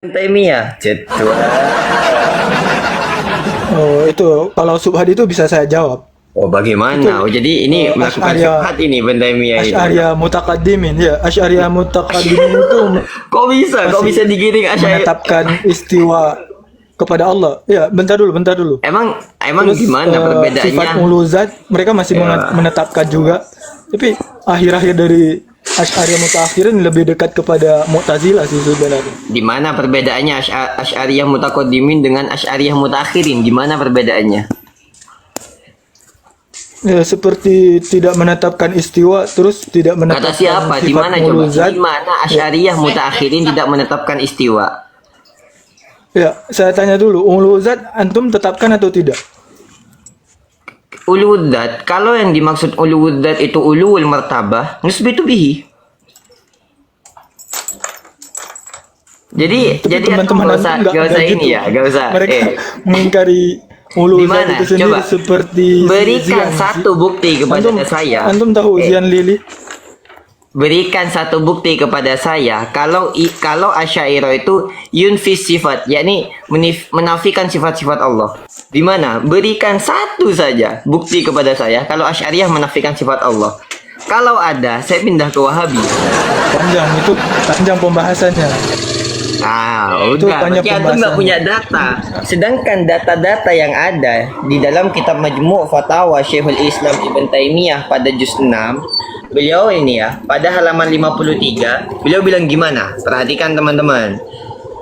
Taimiyah, cetua. Oh, itu kalau subhat itu bisa saya jawab. Oh, bagaimana? Oh, jadi ini melakukan syubhat ini Ibn Taimiyah itu. Asy'ariyah mutaqaddimin, ya. Asy'ariyah mutaqaddimin itu Kok bisa? Kok bisa digiring Asy'ari? menetapkan istiwa kepada Allah. Ya, bentar dulu. Emang Terus, gimana sifat perbedaannya? uluzat mereka masih Ya. menetapkan juga. Tapi akhir-akhir dari Asy'ariyah mutaakhirin lebih dekat kepada Mu'tazilah sih sebenarnya. Di mana perbedaannya Asy'ariyah mutaqaddimin dengan Asy'ariyah mutaakhirin? Gimana perbedaannya? Ya, seperti tidak menetapkan istiwa, terus tidak menetapkan Kata siapa? Di sifat mana coba? muluzat. Di mana Asy'ariyah mutaakhirin tidak menetapkan istiwa? Ya, saya tanya dulu, uluzat antum tetapkan atau tidak? Uluwudzat, kalau yang dimaksud uluwudzat itu uluwul martabah, nusbitu bihi. Jadi Tapi teman-teman gak usah, antum nggak ini gitu. ya, gak usah. Mereka mengingkari uluzat Dimana? itu sendiri Coba. seperti Berikan Zian. satu bukti kepada Antum, saya. antum tahu Zian Lili? Berikan satu bukti kepada saya kalau Asy'ariyah itu yunfis sifat, yakni menafikan sifat-sifat Allah. Di mana? Berikan satu saja bukti kepada saya kalau Asy'ariyah menafikan sifat Allah. Kalau ada, saya pindah ke Wahabi. Panjang pembahasannya. Itu Udah, banyak berarti antum nggak punya data. Sedangkan data-data yang ada di dalam kitab Majmu' Fatawa Syekhul Islam Ibn Taimiyah pada juz 6, beliau ini ya, pada halaman 53, beliau bilang gimana? Perhatikan teman-teman.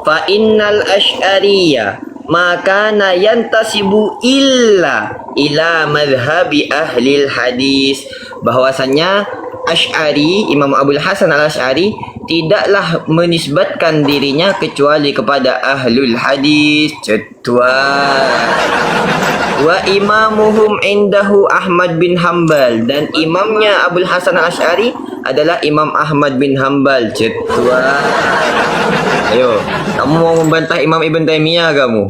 Fa innal asy'ariyah maka yantasibu illa ila madhhabi ahlil hadis, bahwasanya Asy'ari, Imam Abul Hasan al-Asy'ari tidaklah menisbatkan dirinya kecuali kepada ahlul hadis. Cetua. Wa imamuhum indahu Ahmad bin Hambal, dan imamnya Abul Hasan al-Asy'ari adalah Imam Ahmad bin Hambal. Cetua. Ayo, kamu mau membantah Imam Ibn Taimiyah kamu?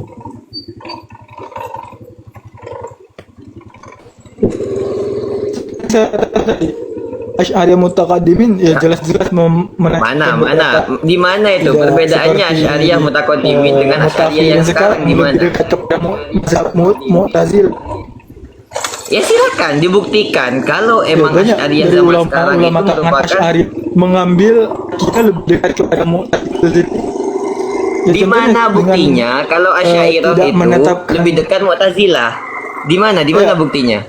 Asy'ariyah mutaqaddimin ya jelas-jelas Mana? Di mana itu tidak perbedaannya seperti, Asy'ariyah mutaqaddimin dengan Asy'ariyah yang sekarang di mana? lebih dekat kepada mazhab Mu'tazil. Ya silakan dibuktikan kalau emang banyak Asy'ariyah dari zaman sekarang itu ulama kalangan merupakan Asy'ari mengambil kita lebih dekat kepada Mu'tazil. Ya, di contohnya mana dengan, buktinya kalau Asy'ariyah tidak itu menetapkan- lebih dekat Mu'tazilah? Di mana Ya. buktinya?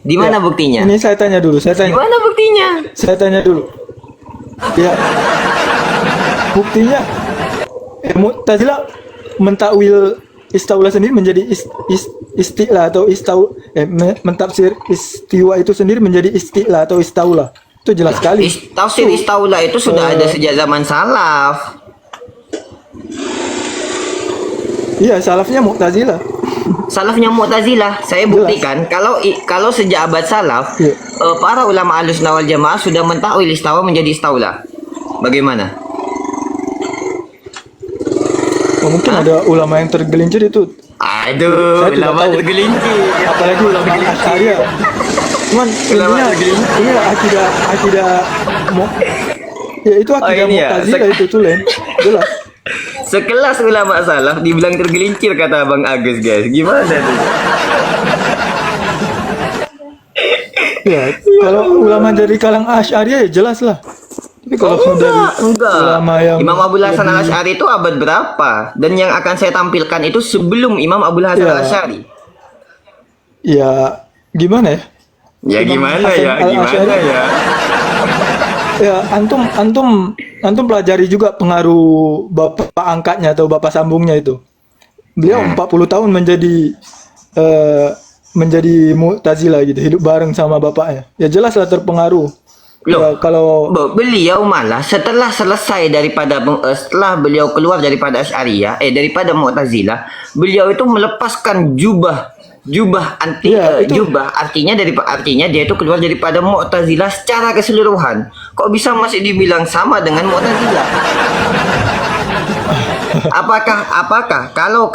Di mana Ya, buktinya? Ini saya tanya dulu, Di mana buktinya? Saya tanya dulu. Ya. Buktinya Mu'tazilah mentakwil istaula sendiri menjadi istilah atau mentafsir istiwa itu sendiri menjadi istilah atau istaula. Itu jelas sekali. Tafsir istaula itu sudah ada sejak zaman salaf. Iya, salafnya Mu'tazilah. Salafnya Mu'tazilah, saya buktikan kalau sejak abad salaf, Iya. para ulama Ahlussunnah wal Jamaah sudah mentakwil istawa menjadi istaula. Bagaimana? Mungkin ada ulama yang tergelincir itu. Aduh, Saya tidak ulama tahu. tergelincir. Apalagi ulama Asy'ariyah. Cuman Ulama intinya tergelincir. ini akidah ya itu akidah ini ya, Mu'tazilah itu tuh Len. Jelas. Sekelas ulama salaf dibilang tergelincir kata Bang Agus, guys. Gimana tuh? Ya, kalau ulama dari kalangan Asy'ariyah ya jelas lah. Tapi kalau Enggak. ulama yang Imam Abdul Hasan lebih- al-Asy'ari itu abad berapa? Dan yang akan saya tampilkan itu sebelum Imam Abdul Hasan Ya. al-Asy'ari. ya gimana ya? Ya Imam gimana Hasan ya? al-Asy'ari. Ya? Ya, antum pelajari juga pengaruh bapak angkatnya atau bapak sambungnya itu. Beliau 40 tahun menjadi Mu'tazilah gitu, hidup bareng sama bapaknya. Ya jelas lah terpengaruh. Loh, Ya, kalau beliau malah setelah selesai setelah beliau keluar daripada Asy'ariyah, daripada Mu'tazilah, beliau itu melepaskan jubah Ya, itu- jubah artinya dia itu keluar daripada Mu'tazilah secara keseluruhan. Kok bisa masih dibilang sama dengan Mu'tazilah? Apakah kalau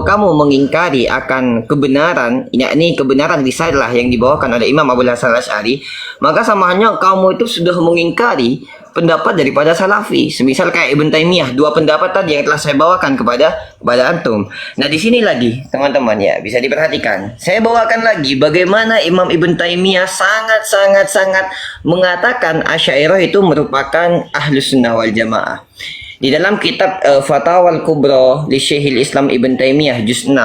kamu mengingkari akan kebenaran, yakni kebenaran risalah yang dibawakan oleh Imam Abdul Hasan al-Asy'ari, maka sama halnya kamu itu sudah mengingkari pendapat daripada Salafi. Semisal kayak Ibn Taimiyah, dua pendapat tadi yang telah saya bawakan kepada antum. Nah, di sini lagi, teman-teman ya, bisa diperhatikan. Saya bawakan lagi bagaimana Imam Ibn Taimiyah sangat mengatakan Asy'ariyah itu merupakan Ahlus Sunnah wal Jamaah. Di dalam kitab Fatawa Al-Kubra li Syekhul Islam Ibn Taimiyah juz 6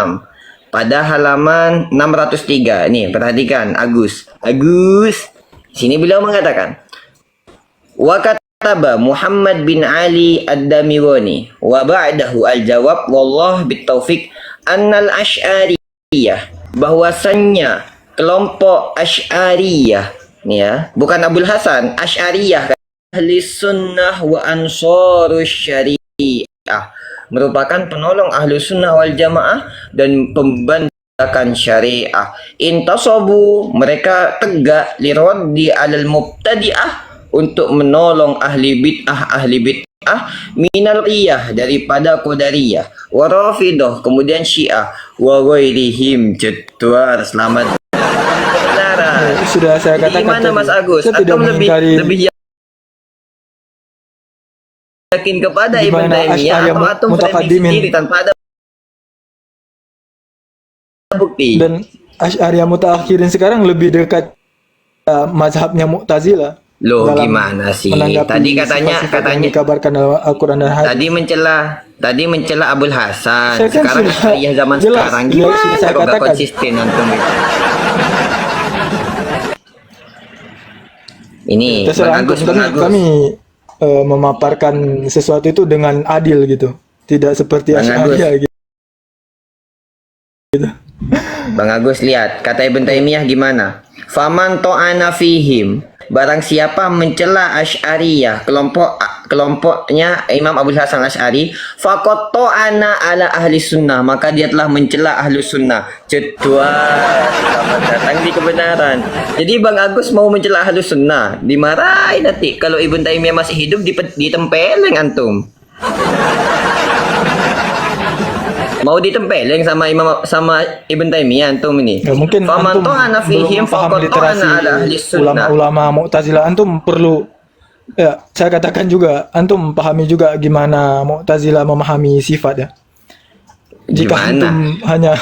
pada halaman 603. Nih, perhatikan Agus. Sini beliau mengatakan, wa kataba Muhammad bin Ali Ad-Damirani wa ba'dahu al-jawab wallah bitaufiq annal asy'ariyah, bahwasannya kelompok Asy'ariyah nih ya, bukan Abul Hasan, Asy'ariyah ahli sunnah wa ansarus syariah, merupakan penolong ahli sunnah wal jamaah dan pembantakan syariah. Intasabu, mereka tegak liraddi alal mubtadi'ah, untuk menolong ahli bid'ah minal qiyah, daripada qadariyah, wa rafidah, kemudian syiah, wa ghairihim jadwar. Selamat kebenaran. Sudah saya katakan Gimana tadi, Mas Agus? saya tidak Atau mengingkari lebih yakin kepada Ibn gimana Taimiyah Asy'ariyah atau atom framing mutaqaddimin sendiri tanpa ada bukti? dan Asy'ariyah mutaakhirin sekarang lebih dekat mazhabnya Mu'tazilah Loh, dalam gimana sih? menanggapi Tadi sifat-sifat yang dikabarkan dalam Al-Quran dan hadis. tadi mencela Abul Hasan. Saya kan Sekarang sudah Asy'ariyah zaman jelas, sekarang sudah gimana saya kok gak katakan. konsisten antum itu? Ini Terserah Bang antum, Agus, Bang Agus. kami memaparkan sesuatu itu dengan adil gitu, tidak seperti Bang Asy'ariyah gitu. Bang Agus, lihat kata Ibn Taimiyah gimana? Faman to'ana fihim, barang siapa mencela Asy'ariyah, kelompoknya Imam Abdul Hasan Asy'ari, faqad to'ana ala ahli sunnah, maka dia telah mencela ahli sunnah. Jadwal, selamat datang di kebenaran. Jadi Bang Agus mau mencela ahli sunnah, dimarahin nanti. Kalau Ibn Taimiyah masih hidup, ditempeleng antum. Mau ditempeleng sama Ibn Taimiyah antum ini. Ya, mungkin Faman antum ta'ana fihim belum paham faqad literasi ta'ana ala ahli sunnah. ulama-ulama Mu'tazilah. Antum perlu, ya saya katakan juga, antum pahami juga gimana Mu'tazilah memahami sifat ya. Jika Gimana? antum hanya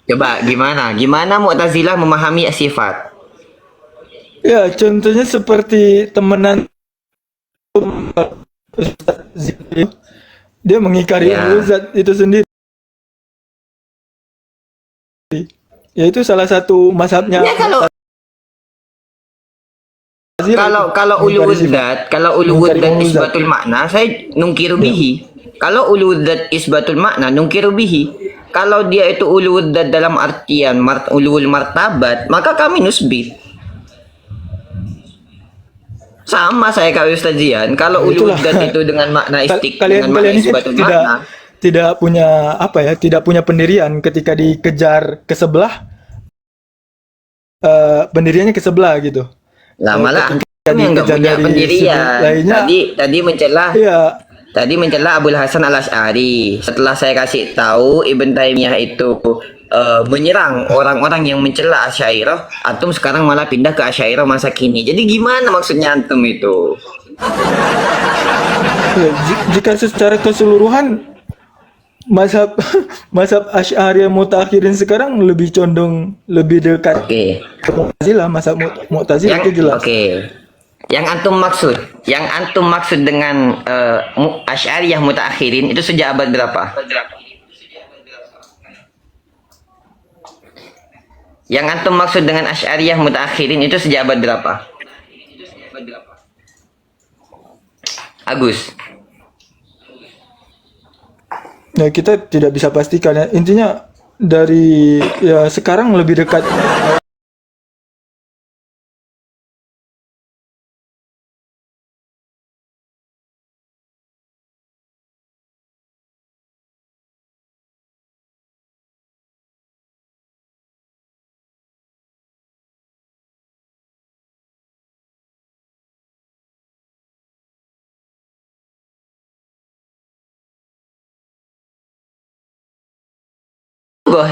Coba gimana Mu'tazilah memahami sifat? ya contohnya seperti temenan Ustaz Zikri, dia mengingkari Ya. zat itu sendiri. Ya itu salah satu mazhabnya Ya kalau Mu'tazilah. kalau Mengingkari sifat. uluwudzat Mengingkari isbatul makna, saya nungkiru bihi. Kalau uluwudzat isbatul makna nungkiru bihi. Kalau dia itu uluwudzat dalam artian ulul martabat, maka kami nusbit. Sama saya kalau Ustaz Zian, kalau Itulah. uluwudzat itu dengan makna Kalian dengan makna ini isbatul makna, tidak punya apa ya, tidak punya pendirian ketika dikejar ke sebelah, pendiriannya ke sebelah gitu. lah malah Ketika antum yang nggak dikejar punya dari pendirian. sudut lainnya, Tadi mencela iya. Tadi mencela Abul Hasan Al Asy'ari. Setelah saya kasih tahu Ibn Taimiyah itu menyerang orang-orang yang mencela Asy'ariyah, antum sekarang malah pindah ke Asy'ariyah masa kini. Jadi gimana maksudnya antum itu? Ya, jika secara keseluruhan mazhab Asy'ariyah Mu'takhirin sekarang lebih condong, lebih dekat Oke. ke Mu'tazilah. Mazhab Mu'tazilah itu jelas. Oke. Yang antum maksud dengan Asy'ariyah Mutakhirin itu sejak abad berapa? Yang antum maksud dengan Asy'ariyah Mutakhirin itu sejak abad berapa? Agus. Ya kita tidak bisa pastikan ya. Intinya dari ya sekarang lebih dekat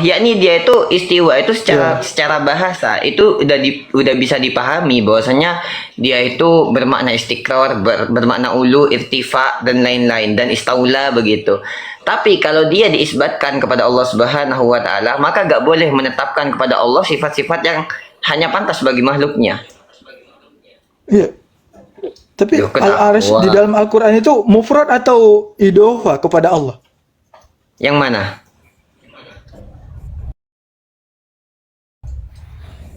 yakni dia itu istiwa itu secara bahasa itu udah bisa dipahami bahwasanya dia itu bermakna istiqrar, bermakna ulu, irtifa dan lain-lain, dan istaula begitu. Tapi kalau dia diisbatkan kepada Allah Subhanahu wa taala, maka gak boleh menetapkan kepada Allah sifat-sifat yang hanya pantas bagi makhluknya. Iya. Tapi Loh, kenapa? al-arsh di dalam Al-Quran itu mufrad atau idofa kepada Allah? Yang mana?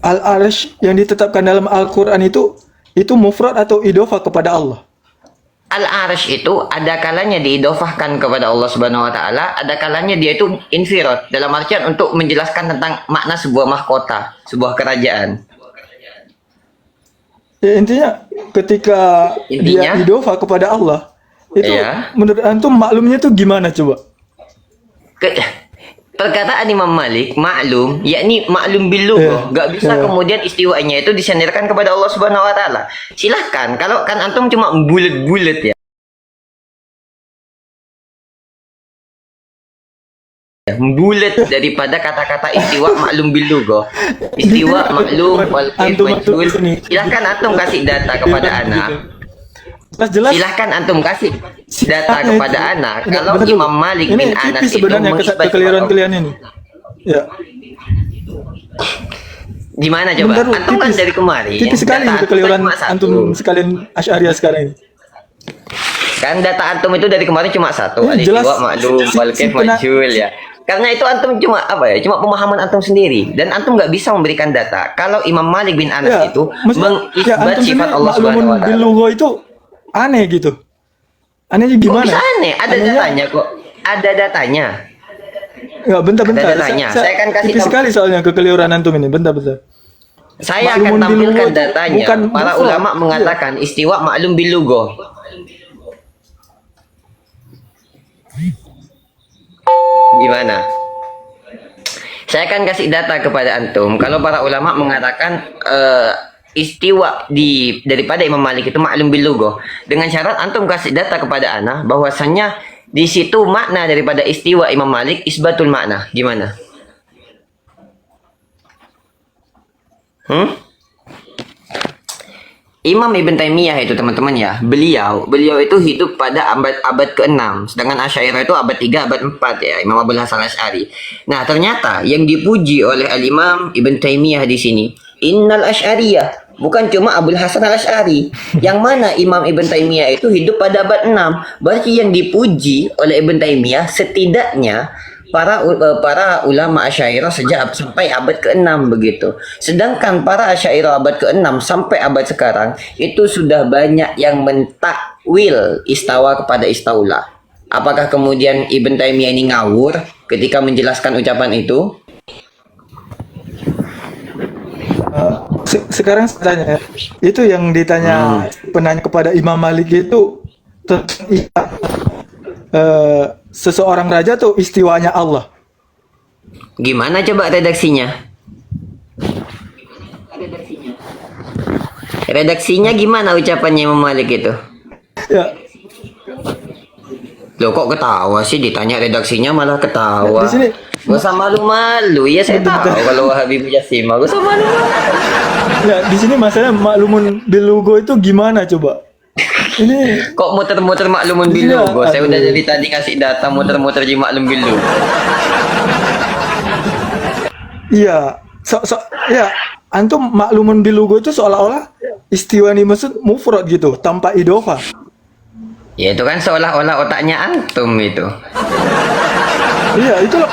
Al-arsh yang ditetapkan dalam Al-Quran itu mufrad atau idofa kepada Allah? Al-Arsh itu ada kalanya diidofahkan kepada Allah Subhanahu wa taala, ada kalanya dia itu infirad dalam artian untuk menjelaskan tentang makna sebuah mahkota, sebuah kerajaan. Ya, intinya ketika dia idofa kepada Allah itu menurut antum maklumnya itu gimana coba? Perkataan Imam Malik maklum, yakni maklum bil lughah, gak bisa kemudian istiwanya itu disandarkan kepada Allah Subhanahu wa taala. Silahkan, kalau kan antum cuma bulet-bulet ya. Bulet daripada kata-kata istiwa maklum bil lughah. Istiwa maklum wal kaif majhul. Silahkan antum kasih data kepada anak. Jelas. Silahkan antum kasih data kepada anak. Kalau Imam Malik bin Anas itu sebenarnya kekeliruan-kekeliruan ini. Ya. Gimana coba? Bentar, antum kan dari kemarin. Tipis sekali kekeliruan antum sekalian Asy'ariyah sekarang ini. Kan data antum itu dari kemarin cuma satu. Ya, jelas. Istiwa maklum wal kaif majhul ya. Karena itu antum cuma apa ya? Cuma pemahaman antum sendiri, dan antum nggak bisa memberikan data. Kalau Imam Malik bin Anas itu mengisbat sifat Allah Subhanahu wa taala itu aneh gitu. Anehnya gimana? Kok bisa aneh? Ada datanya kok. Ada datanya. Ya, bentar. Ada datanya. Saya akan kasih tipis sekali soalnya kekeliruan antum ini. Bentar. Saya akan tampilkan datanya. Para ulama mengatakan istiwa maklum bil lughah. Gimana? Saya akan kasih data kepada antum. Kalau para ulama mengatakan istiwa daripada Imam Malik itu maklum bil lughah, dengan syarat antum kasih data kepada ana bahwasannya di situ makna daripada istiwa Imam Malik isbatul makna. Gimana? Imam Ibn Taimiyah itu teman-teman ya, beliau itu hidup pada abad ke-6, sedangkan Asy'ariyah itu abad 3, abad 4 ya, Imam Abul Hasan Asy'ari. Nah, ternyata yang dipuji oleh Al-Imam Ibn Taimiyah di sini, innal Asy'ariyah, bukan cuma Abul Hasan Asy'ari. Yang mana Imam Ibn Taimiyah itu hidup pada abad 6. Berarti yang dipuji oleh Ibn Taimiyah setidaknya para ulama Asy'ariyah sejak sampai abad ke-6 begitu. Sedangkan para Asy'ariyah abad ke-6 sampai abad sekarang itu sudah banyak yang mentakwil istawa kepada istaula. Apakah kemudian Ibn Taimiyah ini ngawur ketika menjelaskan ucapan itu? Sekarang saya tanya, itu yang ditanya penanya kepada Imam Malik itu tentang seseorang raja atau istiwanya Allah? Gimana coba redaksinya? Redaksinya gimana ucapannya Imam Malik itu? Ya. Loh, kok ketawa sih? Ditanya redaksinya malah ketawa. Di sini gak usah malu-malu. Ya saya tahu kalau Wahabi Mujassima. Gak usah malu-malu. Ya, di sini masalah maklumun bil lughah itu gimana coba? Ini kok muter-muter maklumun bil lughah? Saya udah dari tadi kasih data muter-muter di maklum bil lughah. Iya, ya, antum maklumun bil lughah itu seolah-olah istiwa ini maksud mufrad gitu, tanpa idofa. Ya itu kan seolah-olah otaknya antum itu. Iya, itulah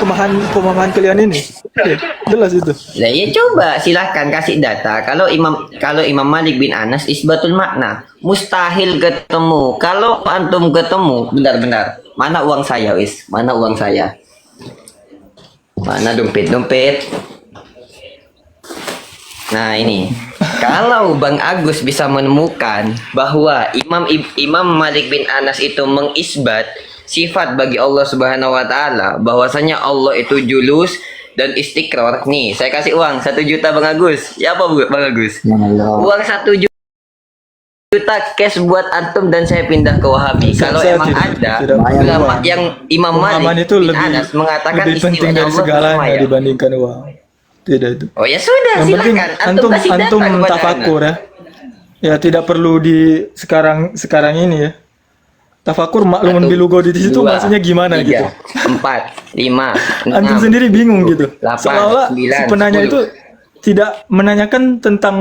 pemahaman kalian ini. Ya, jelas itu. Nah, ya coba silahkan kasih data. Kalau Imam Malik bin Anas isbatul makna, mustahil ketemu. Kalau antum ketemu, benar-benar. Mana uang saya, wis? Mana uang saya? Mana dompet? Nah, ini. Kalau Bang Agus bisa menemukan bahwa Imam Malik bin Anas itu mengisbat sifat bagi Allah Subhanahu wa taala, bahwasanya Allah itu julus dan istiqrar. Nih, saya kasih uang 1 juta Bang Agus. Ya apa Bang Agus? Uang 1 juta juta cash buat antum dan saya pindah ke Wahabi. Kalau Saya emang tidak- ada tidak ulama uang. yang Imam Pemahaman Malik itu bin lebih Anas mengatakan lebih penting istiwanya dari Allah segalanya bersemayam. dibandingkan uang. Tidak itu. Oh ya sudah, Yang penting silakan. antum kasih data antum kepada tafakur anak. ya. Ya tidak perlu di sekarang ini ya. Tafakur maklumun Satu, bilugo di situ dua, maksudnya gimana gitu. 4, 5, Antum sendiri bingung gitu. 8, Seolah-olah 9, si penanya 10. itu tidak menanyakan tentang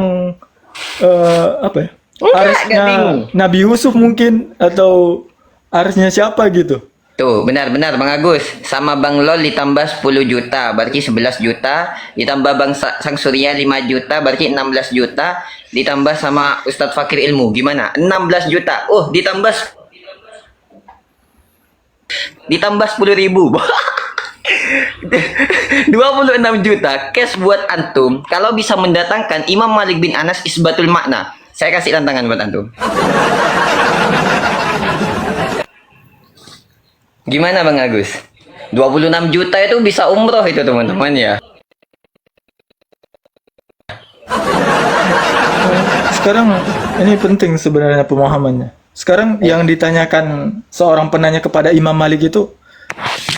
apa ya? Enggak bingung. Nabi Yusuf mungkin atau arsnya siapa gitu. Tuh, benar-benar Bang Agus. Sama Bang Lol ditambah 10 juta, berarti 11 juta. Ditambah Bang Sang Surya 5 juta, berarti 16 juta. Ditambah sama Ustadz Fakir Ilmu, gimana? 16 juta. Oh, ditambah 10.000. 26 juta cash buat antum kalau bisa mendatangkan Imam Malik bin Anas isbatul makna. Saya kasih tantangan buat antum. Gimana Bang Agus? 26 juta itu bisa umroh itu teman-teman ya. Sekarang ini penting sebenarnya pemahamannya. Sekarang yang ditanyakan seorang penanya kepada Imam Malik itu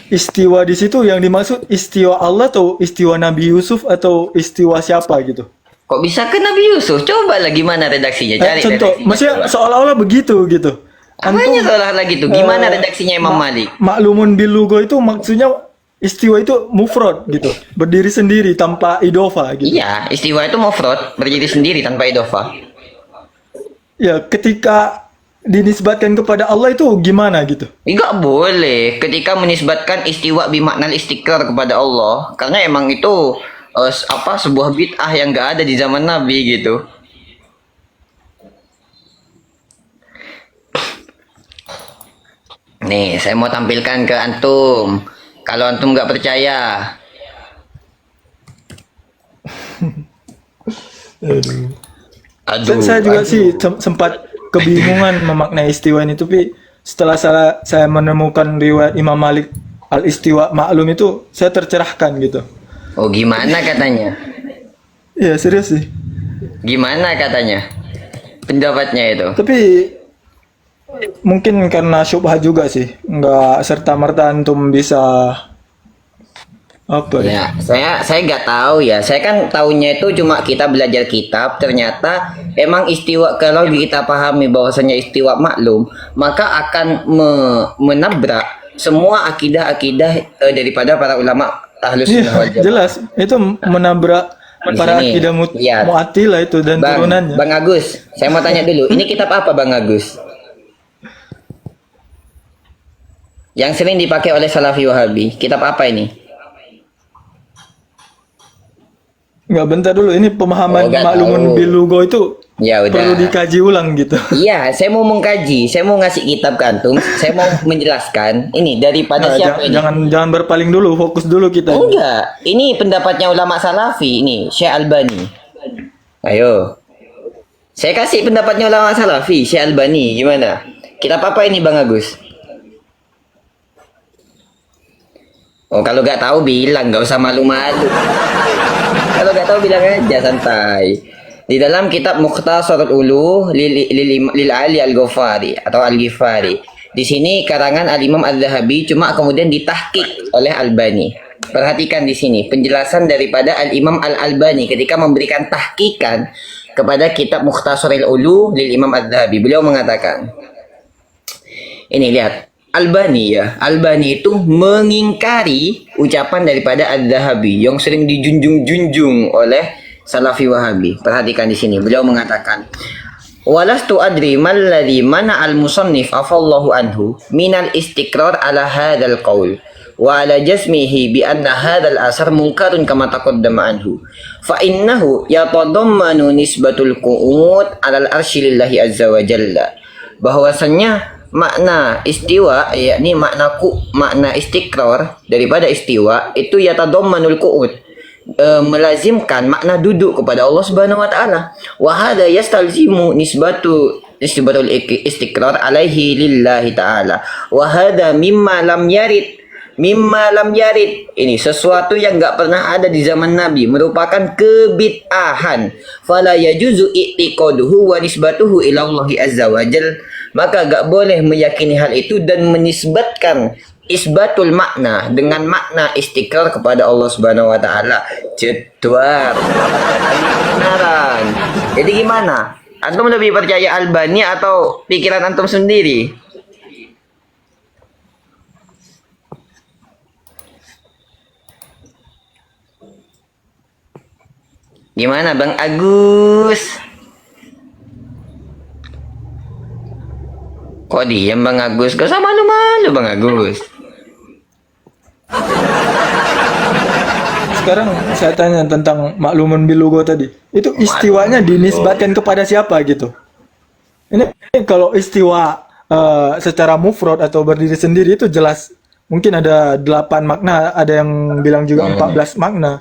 istiwa di situ yang dimaksud istiwa Allah atau istiwa Nabi Yusuf atau istiwa siapa gitu. Kok bisa ke Nabi Yusuf? Coba lah gimana redaksinya. Cari Contoh, redaksinya, maksudnya coba. seolah-olah begitu gitu. Apanya salah lagi tuh? Gimana redaksinya Imam Malik? Maklumun bil lugo itu maksudnya istiwa itu mufrad gitu, berdiri sendiri tanpa idofa gitu. Iya, istiwa itu mufrad, berdiri sendiri tanpa idhofah. Ya, ketika dinisbatkan kepada Allah itu gimana gitu? Enggak boleh ketika menisbatkan istiwa bimaknal istiqrar kepada Allah, karena emang itu sebuah bid'ah yang enggak ada di zaman Nabi gitu. Nih, saya mau tampilkan ke antum. Kalau antum nggak percaya, aduh. Saya juga sih sempat kebingungan memaknai istiwa ini, tapi setelah saya menemukan riwayat Imam Malik al-istiwa maklum itu, saya tercerahkan gitu. Oh, gimana katanya? Ya serius sih. Gimana katanya? Pendapatnya itu. Tapi mungkin karena syubhat juga sih, nggak serta merta antum bisa apa ya? Ya, saya nggak tahu ya. Saya kan tahunya itu cuma kita belajar kitab. Ternyata emang istiwa kalau kita pahami bahwasanya istiwa maklum, maka akan menabrak semua akidah-akidah daripada para ulama Ahlus Sunnah wal Iya, Jamaah. jelas itu menabrak Di para sini, akidah lihat. Mu'attilah itu dan turunannya. Bang Agus, saya mau tanya dulu. Ini kitab apa Bang Agus? Yang sering dipakai oleh Salafi Wahabi. Kitab apa ini? Nggak, bentar dulu, ini pemahaman nggak maklumun tahu. bil lugo itu Ya udah. perlu dikaji ulang gitu. Iya, saya mau mengkaji, saya mau ngasih kitab ke antum, saya mau menjelaskan. Ini daripada Nah, siapa ini? jangan berpaling dulu, fokus dulu kita. Enggak, ini pendapatnya ulama Salafi, ini Syekh Albani. Ayo, saya kasih pendapatnya ulama Salafi, Syekh Albani, gimana? Kitab apa ini Bang Agus? Oh, kalau nggak tahu bilang, nggak usah malu-malu. Kalau nggak tahu bilang aja santai. Di dalam kitab Mukhtasarul Ulu lil Ali Al-Ghafari atau Al-Ghifari. Di sini karangan Al-Imam Al-Zahabi cuma kemudian ditahqiq oleh Albani. Perhatikan di sini penjelasan daripada Al-Imam Al-Albani ketika memberikan tahqiqan kepada kitab Mukhtasarul Ulu lil Imam Al-Zahabi. Beliau mengatakan, ini lihat. Albani itu mengingkari ucapan daripada Al-Zahabi yang sering dijunjung-junjung oleh Salafi Wahabi. Perhatikan di sini, beliau mengatakan, "Walastu adri malladhi mana al-musannif afallahu anhu minal istiqrar ala hadzal qaul wa ala jasmihi bi anna hadzal asar munkarun kama taqaddama anhu fa innahu yatadammanu nisbatul qu'ud ala al-arsy lillahi azza wa jalla." Bahwasanya makna istiwa, yakni makna istiqrar daripada istiwa itu yatadammanul qu'ud, melazimkan makna duduk kepada Allah Subhanahu wa taala. Wa hadha yastalzimu nisbatul istiqrar alaihi lillahi taala. Wa hadha mimma lam yarid mimma lam yarid. Ini sesuatu yang enggak pernah ada di zaman Nabi, merupakan kebid'ahan. Fala yajuzu i'tiqaduhu wa nisbatuhu ila Allah azza wajal. Maka enggak boleh meyakini hal itu dan menisbatkan isbatul makna dengan makna istiqrar kepada Allah Subhanahu wa taala. Jedwar. Kebenaran. Jadi gimana? Antum lebih percaya Albani atau pikiran antum sendiri? Gimana Bang Agus? Kok diam Bang Agus? Gak usah malu-malu Bang Agus. Sekarang saya tanya tentang makluman bil logo tadi. Itu istiwanya dinisbatkan kepada siapa gitu? Ini kalau istiwa secara mufrad atau berdiri sendiri itu jelas. Mungkin ada 8 makna, ada yang bilang juga 14 makna.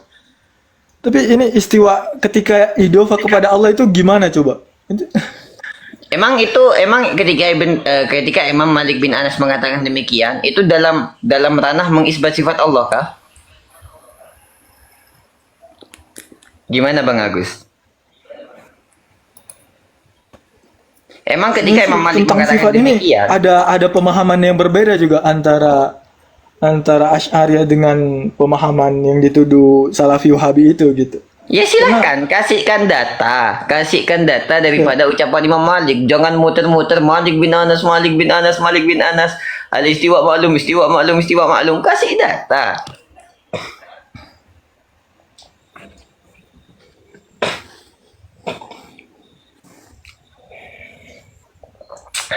Tapi ini istiwa ketika idofa kepada Allah itu gimana coba? Emang ketika Imam Malik bin Anas mengatakan demikian, itu dalam ranah mengisbat sifat Allah kah? Gimana Bang Agus? Emang ketika Imam Malik tentang mengatakan sifat ini demikian, ada pemahaman yang berbeda juga antara Asy'ariyah dengan pemahaman yang dituduh Salafi Wahabi itu gitu. ya silakan kasihkan data daripada ucapan Imam Malik. Jangan muter-muter Malik bin Anas, al-istiwa maklum. Kasih data.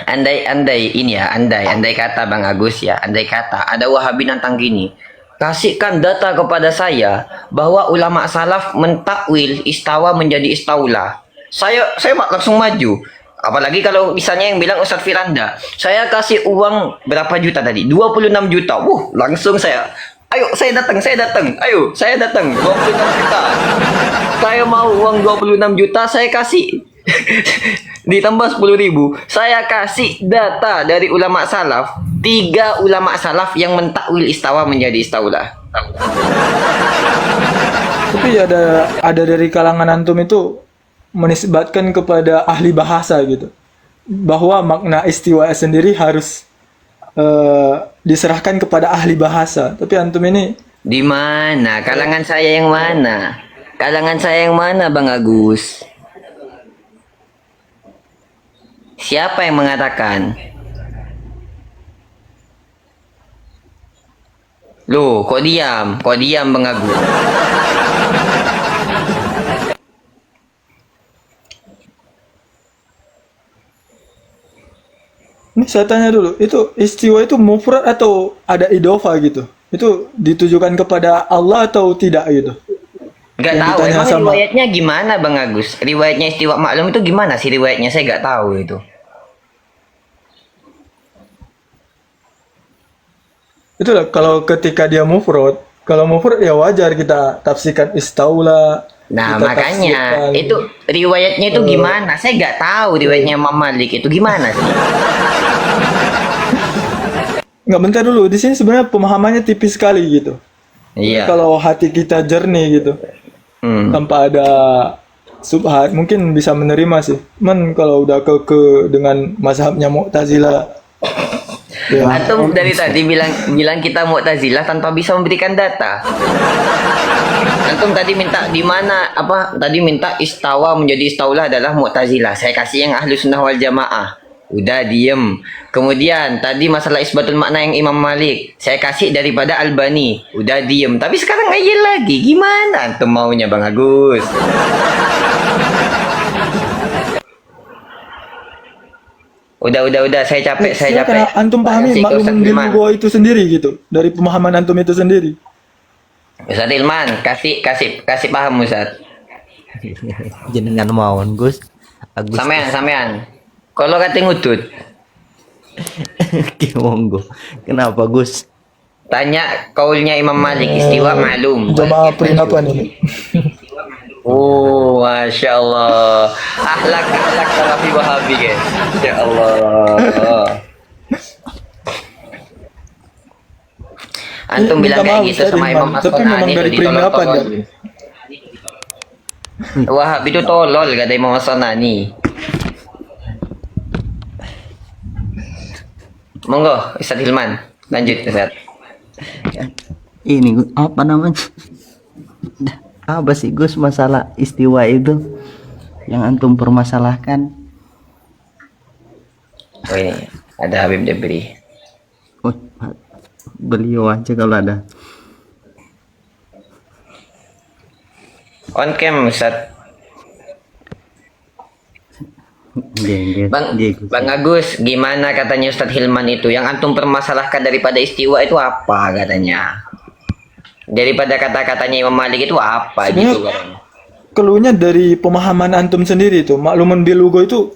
Andai kata Bang Agus ya, andai kata ada Wahabi nantang gini, kasihkan data kepada saya bahwa ulama salaf mentakwil istawa menjadi istaula. Saya langsung maju. Apalagi kalau misalnya yang bilang Ustadz Firanda, saya kasih uang berapa juta tadi? 26 juta. Langsung saya saya datang. Ayo, saya datang. 26 juta. Saya mau uang 26 juta, saya kasih. Ditambah 10.000, saya kasih data dari ulama salaf, 3 ulama salaf yang mentakwil istawa menjadi istaula. Tapi ada dari kalangan antum itu menisbatkan kepada ahli bahasa gitu, bahwa makna istiwa sendiri harus diserahkan kepada ahli bahasa. Tapi antum ini di mana? Kalangan saya yang mana? Bang Agus? Siapa yang mengatakan? Loh, kok diam Bang Agus? Ini saya tanya dulu, itu istiwa itu mufrad atau ada idofa gitu? Itu ditujukan kepada Allah atau tidak gitu? Gak Yang tahu, ditanya emang sama- riwayatnya gimana Bang Agus? Riwayatnya istiwa maklum itu gimana sih riwayatnya? Saya gak tahu itu. Itulah kalau ketika dia mufrad, kalau mufrad ya wajar kita tafsirkan istaula. Nah kita makanya tafsirkan- itu riwayatnya itu gimana? Saya nggak tahu riwayatnya Imam Malik itu gimana sih. Nggak, bentar dulu. Di sini sebenarnya pemahamannya tipis sekali gitu. Iya. Kalau hati kita jernih gitu, tanpa ada subhat, mungkin bisa menerima sih. Men kalau udah ke dengan mazhabnya Mu'tazilah, ya, Antum dari tadi bilang kita Mu'tazilah tanpa bisa memberikan data. Antum tadi minta di mana tadi minta istawa menjadi istaulah adalah Mu'tazilah. Saya kasih yang Ahlus Sunnah wal Jamaah. Udah diem. Kemudian tadi masalah isbatul makna yang Imam Malik, saya kasih daripada Albani. Udah diem. Tapi sekarang ngeyel lagi. Gimana antum maunya Bang Agus? Udah, saya capek. silakan antum pahami Kasih ke makluman Ustadz bil Ilman. lugha itu sendiri gitu, dari pemahaman antum itu sendiri. Ustadz Ilman, kasih paham Ustadz. Jenengan mawon Gus. Agus. Sampean. Kalau kata ngudut, Oke, monggo. Kenapa Gus? tanya kaulnya Imam Malik istiwa maklum. Jamaah perinapan ini. Oh, masya Allah. Ahlak Salafi Wahabi guys. Ya Allah. Antum Minta bilang kayak maaf, gitu Ustaz sama Hilman. Imam Tapi memang As-Sanani dari itu peringatan ditolol-tolol. kan? Wahab itu tolol kata Imam As-Sanani. Monggo Ustaz Hilman, lanjut Ustaz. Ini apa namanya? Apa sih Gus masalah istiwa itu yang antum permasalahkan? Oh ini ada Habib Debri. Oh, beliau aja kalau ada. On cam Ustaz. Bang Agus, gimana katanya Ustadz Hilman itu? Yang antum permasalahkan daripada istiwa itu apa katanya? Daripada kata-katanya Imam Malik itu apa Sebenarnya gitu katanya? keluhnya dari pemahaman antum sendiri tuh. Maklumun bil lugo itu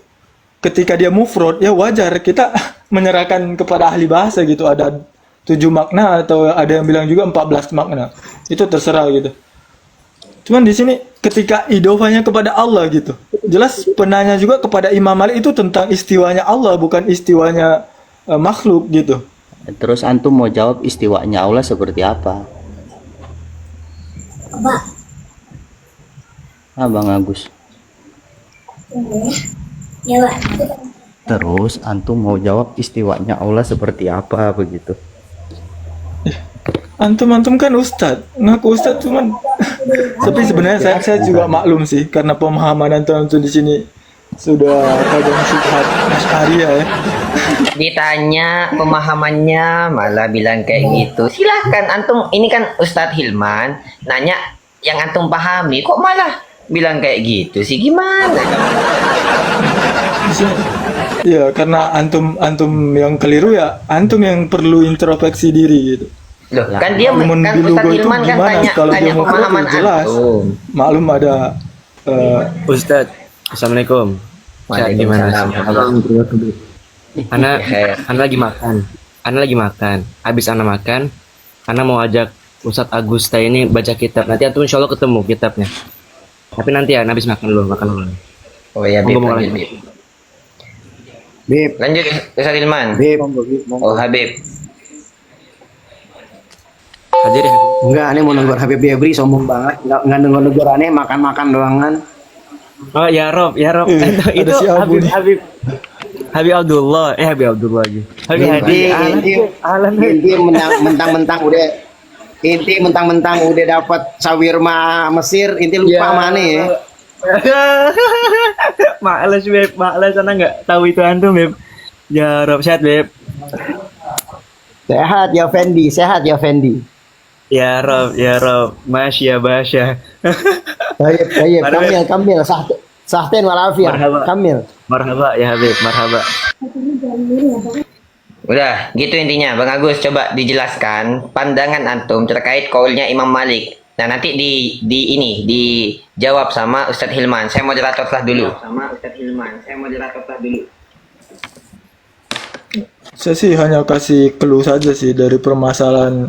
ketika dia mufrad ya wajar kita menyerahkan kepada ahli bahasa gitu. Ada 7 makna atau ada yang bilang juga 14 makna. Itu terserah gitu. Cuman di sini ketika idofanya kepada Allah gitu. Jelas penanya juga kepada Imam Malik itu tentang istiwanya Allah bukan istiwanya makhluk gitu. Terus antum mau jawab istiwanya Allah seperti apa? Bang Agus. Ya, Pak. Terus antum mau jawab istiwanya Allah seperti apa begitu? Antum kan ustad, ngaku ustad cuman tapi sebenarnya saya juga maklum sih karena pemahaman antum di sini sudah kadang syubhat Asy'ariyah ya. Ditanya pemahamannya malah bilang kayak gitu. Silahkan antum, ini kan Ustadz Hilman nanya yang antum pahami, kok malah bilang kayak gitu sih, gimana? Di sini ya karena antum yang keliru ya, antum yang perlu introspeksi diri gitu. Loh, kan dia Maklumun kan bil lugo Ustadz itu Hilman kan gimana tanya kalau tanya dia mufrad pemahaman jelas. antum. Maklum ada Ustadz, Assalamualaikum. Ustadz, gimana? Waalaikumsalam. Ana lagi makan. Habis ana makan, ana mau ajak Ustadz Agusta ini baca kitab. Nanti antum insya Allah ketemu kitabnya. Tapi nanti ya, habis makan dulu. Oh ya, Bib, Ngomong lanjut, lagi. Bib. Bib, Lanjut Ustadz Hilman. Bib. Oh Habib. Aja deh. Enggak, aneh mau negur Habib Debri sombong banget. Enggak negur aneh makan-makan doangan. Oh ya Rob. ada Itu si Abu nih. Habib Abdullah. Habib Abdullah lagi. Habib Hadi. Alan. Inti mentang-mentang udah dapat sawirma Mesir, inti lupa mana ya. Males Beb, males ana nggak tahu itu antum Beb. Ya Rob, sehat Beb. Sehat ya Fendi. Ya Rob, Masya. Baik, Kamil, sahten walafiat. Marhaba. Kamil. Marhaba ya Habib, marhaba. Udah, gitu intinya. Bang Agus, coba dijelaskan pandangan antum terkait kaulnya Imam Malik. Nah, nanti dijawab sama Ustadz Hilman. Saya moderatorlah dulu. Saya sih hanya kasih clue saja sih dari permasalahan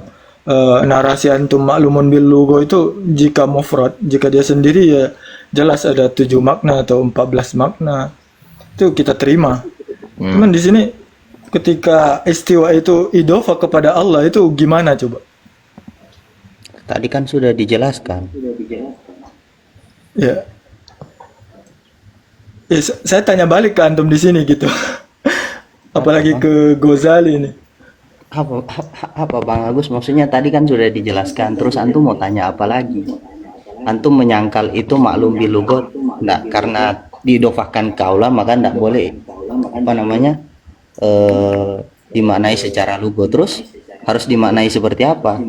narasi antum maklumun bil lugo itu jika mufrad, jika dia sendiri ya jelas ada 7 makna atau 14 makna. Itu kita terima. Cuman di sini ketika istiwa itu idhofa kepada Allah itu gimana coba? Tadi kan sudah dijelaskan. Ya. Saya tanya balik ke antum di sini gitu. Apalagi ke Ghazali ini. Apa Bang Agus maksudnya tadi kan sudah dijelaskan, terus antum mau tanya apa lagi? Antum menyangkal itu maklum bil lugot, enggak, karena diidofahkan ke Allah maka enggak boleh dimaknai secara lugot. Terus harus dimaknai seperti apa?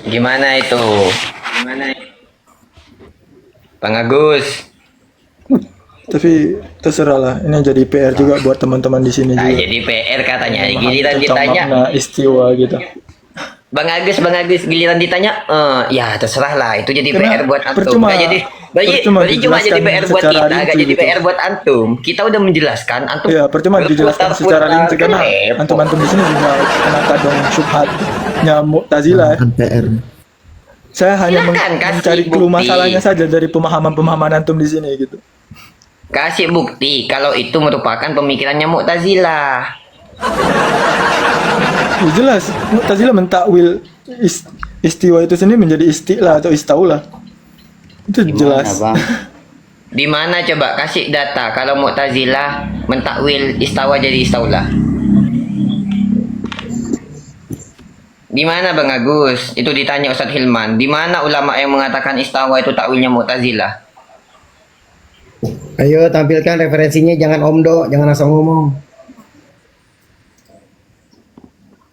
Gimana itu? Bang Agus. Tapi terserah lah, ini jadi PR juga buat teman-teman di sini Nah, juga. jadi PR katanya. Giliran Tentang ditanya, makna istiwa gitu. Bang Agus, giliran ditanya, ya terserah lah. Itu jadi Karena PR buat antum. percuma- Nggak percuma cuma jadi dijelaskan PR buat secara kita, nggak rinci jadi gitu. PR buat antum. Kita udah menjelaskan, antum. Ya, percuma dijelaskan secara rinci karena antum-antum di sini juga kena kadang syubhatnya Mu'tazilah. Ya. Saya hanya Silakan kasih mencari clue bukti. masalahnya saja dari pemahaman-pemahaman antum di sini gitu. Kasih bukti kalau itu merupakan pemikirannya Mu'tazilah. Ya jelas, Mu'tazilah mentakwil istiwa itu sendiri menjadi istilah atau istaulah. Itu Gimana jelas. bang? Di mana coba kasih data kalau Mu'tazilah mentakwil istawa jadi istaulah? Di mana Bang Agus? Itu ditanya Ustadz Hilman. Di mana ulama yang mengatakan istawa itu takwilnya Mu'tazilah? Ayo tampilkan referensinya, jangan omdo, jangan asal ngomong.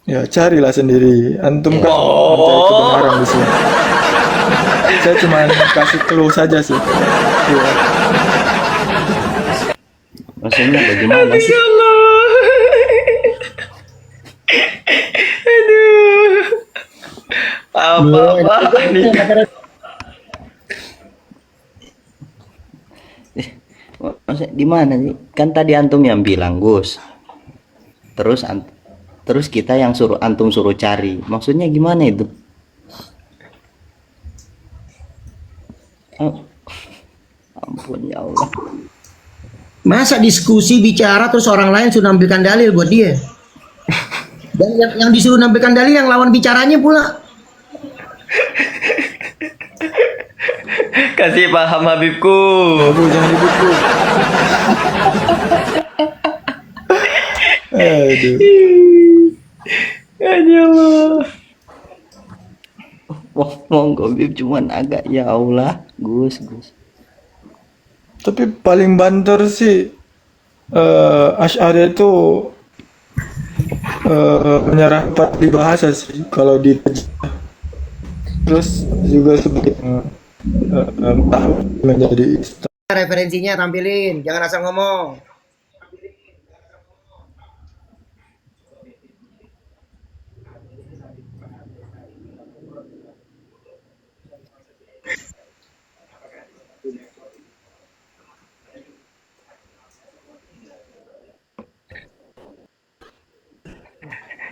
Ya carilah sendiri. Antum kan mencari kebenaran di sini. Saya cuma kasih clue saja sih. Iya. Maksudnya bagaimana sih? Apa nih? Maksudnya di mana sih? Kan tadi antum yang bilang Gus. Terus kita yang antum suruh cari. Maksudnya gimana itu? Oh, ampun ya Allah. Masa diskusi bicara terus orang lain sudah nampilkan dalil buat dia? Dan yang disuruh nampilkan dalil yang lawan bicaranya pula. Kasih paham Habibku. Aduh, jangan ribut bro. Aduh. Ya Allah. Wah, monggo Bib, cuman agak ya Allah, Gus. Tapi paling banter sih Asy'ari itu menyerah empat di bahasa sih kalau di terus juga sebagai menjadi Referensinya tampilin, jangan asal ngomong.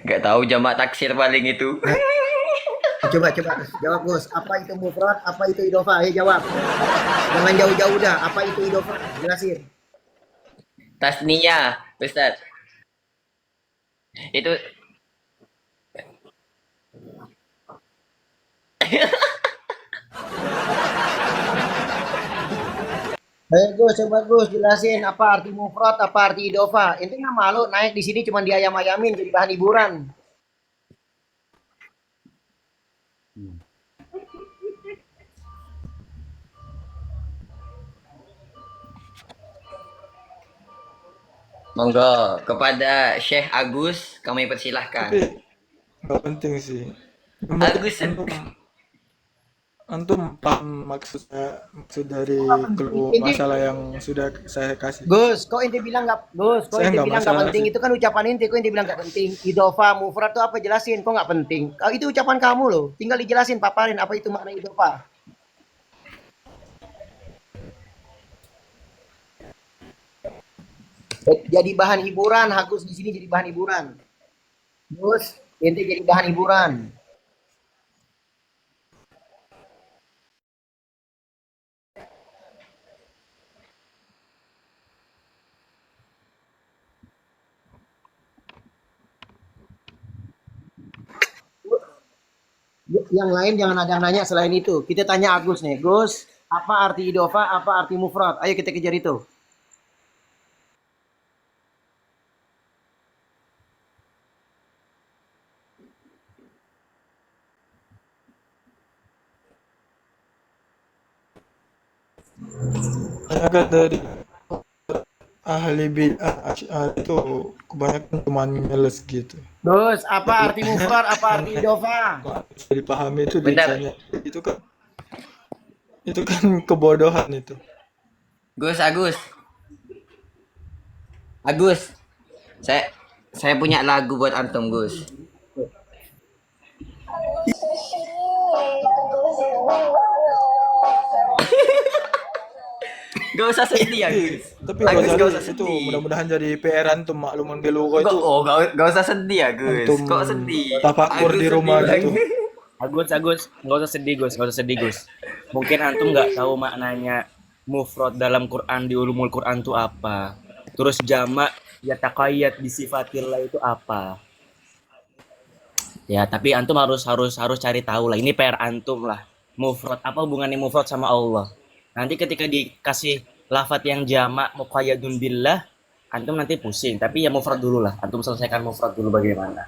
Gak tahu jamak taksir paling itu. Coba jawab Gus, apa itu mufrad, apa itu idhofah? Ayo jawab. Jangan jauh-jauh dah, apa itu idhofah? Jelasin. Tasniyah, Ustaz. Itu Ayo Gus, coba Gus jelasin apa arti mufrad, apa arti idhofah. Intinya nggak malu naik di sini cuma diayam-ayamin jadi bahan hiburan. monggo kepada Syekh Agus kami persilahkan. tapi nggak penting sih. Agus Antum paham maksud dari clue masalah yang sudah saya kasih. Gus, kok inti bilang nggak Gus, kok Saya inti nggak bilang nggak masalah penting? sih. Itu kan ucapan inti, kok inti bilang nggak penting? Idhofah, mufrad itu apa? Jelasin, kok nggak penting? Kalau itu ucapan kamu loh, tinggal dijelasin, paparin apa itu makna idhofah. Jadi bahan hiburan, Agus di sini jadi bahan hiburan. Gus, inti jadi bahan hiburan. Yang lain jangan ada yang nanya selain itu. Kita tanya Agus nih, Gus, apa arti idhofah, apa arti mufrad? Ayo kita kejar itu. Kebanyakan dari ahli bid'ah Asy'ari itu kebanyakan cuma ngeles gitu. Gus, apa arti mufrad, apa arti idhofah? Nggak bisa dipahami itu Bentar. biasanya. Itu kan kebodohan itu. Gus Agus saya punya lagu buat antum Gus. Gak usah sedih ya Gus. Tapi Agus, gak gak usah usah itu sedih. mudah-mudahan jadi PR antum makluman belugo itu. Gak usah sedih ya Gus. Antum Kok sedih? tafakur Agus di sedih rumah lagi. gitu. Agus, nggak usah sedih Gus. Mungkin antum nggak tahu maknanya mufrad dalam Quran di ulumul Quran itu apa? Terus jamak ya taqayyad di sifatillah itu apa? Ya, tapi antum harus cari tahu lah. Ini PR antum lah. Mufrad apa hubungannya mufrad sama Allah? Nanti ketika dikasih lafat yang jamak muqayyadun billah, antum nanti pusing. Tapi ya mufrad dulu lah. Antum selesaikan mufrad dulu bagaimana.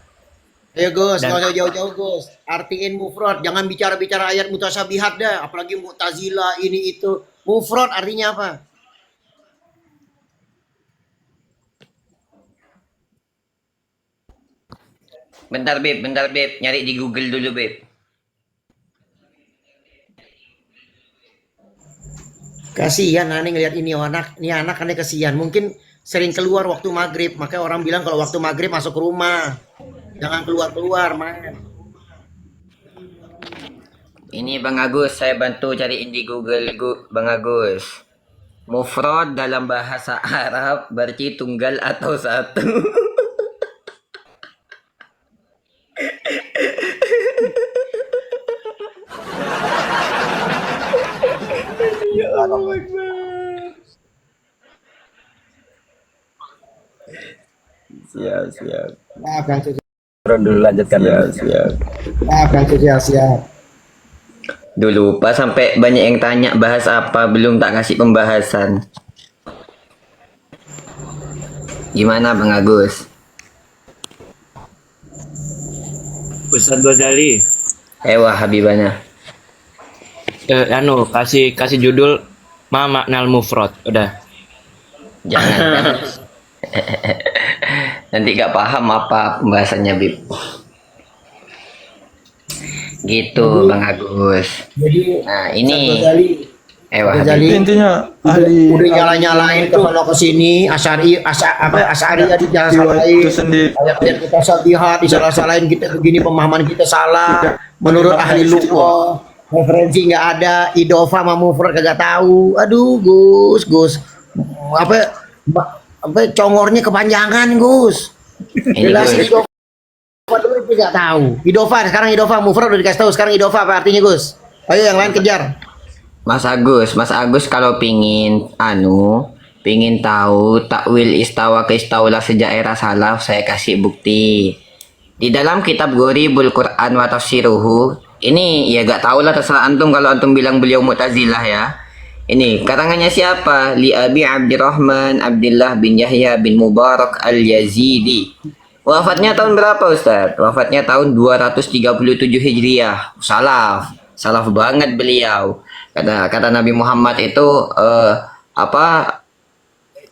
Ayo Gus, Dan- nggak usah jauh-jauh Gus. Artiin mufrad, jangan bicara-bicara ayat mutasabihat dah, apalagi Mu'tazilah ini itu. Mufrad artinya apa? Bentar Beb, nyari di Google dulu Beb. Kasihan aneh ngelihat ini anak aneh kasihan. Mungkin sering keluar waktu maghrib, makanya orang bilang kalau waktu maghrib masuk ke rumah. Jangan keluar-keluar, man. Ini Bang Agus, saya bantu cariin di Google Bang Agus. Mufrad dalam bahasa Arab berarti tunggal atau satu. Siap. Maaf Kang Suci. Dulu lanjutkan. Siap. Maaf Kang Suci, siap. Dulu lupa sampai banyak yang tanya bahas apa, belum tak kasih pembahasan. Gimana Bang Agus? Ustaz Ghazali, Wah Habibana. kasih judul ma maknal mufrad. Udah. Jangan. Nanti gak paham apa pembahasannya Bib. Gitu Bang Agus. Jadi Nah ini Ghazali wah Habib. Ghazali Intinya ahli udah nyala-nyalain ke sono ke sini, Asy'ari di jalan jiwa salahin. itu sendiri. Ayat-ayat kita sabihat, disalah-salahin kita begini, pemahaman kita salah. Menurut ahli lughah, referensi nggak ada, idofa sama mufrad kagak tahu. Aduh, Gus. Apa congornya kepanjangan, Gus. Ini Jelasin Gus. idofa dulu itu nggak tahu. Sekarang idofa mufrad udah dikasih tahu. Sekarang idofa apa artinya, Gus? Ayo yang lain kejar. Mas Agus kalau pingin tahu takwil istawa ke istaulah sejak era salaf, saya kasih bukti. Di dalam kitab Ghoribul Quran wa Tafsiruhu, ini ya gak tahu lah, terserah antum kalau antum bilang beliau Mu'tazilah ya. Ini karangannya siapa? Li Abi Abdurrahman Abdullah bin Yahya bin Mubarak Al-Yazidi. Wafatnya tahun berapa Ustaz? Wafatnya tahun 237 Hijriah. Salaf banget beliau. Kata Nabi Muhammad itu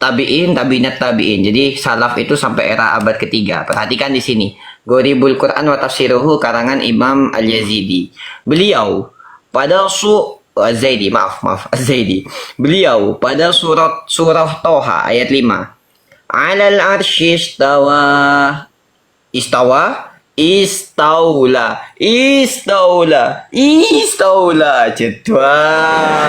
tabi'inat tabi'in. Jadi salaf itu sampai era abad ketiga. Perhatikan di sini. Ghoribul Quran wa Tafsiruhu karangan Imam Al-Yazidi. Beliau pada Az-Zaidi. Beliau pada surah Toha ayat 5. Alal arsy istaula jadwal.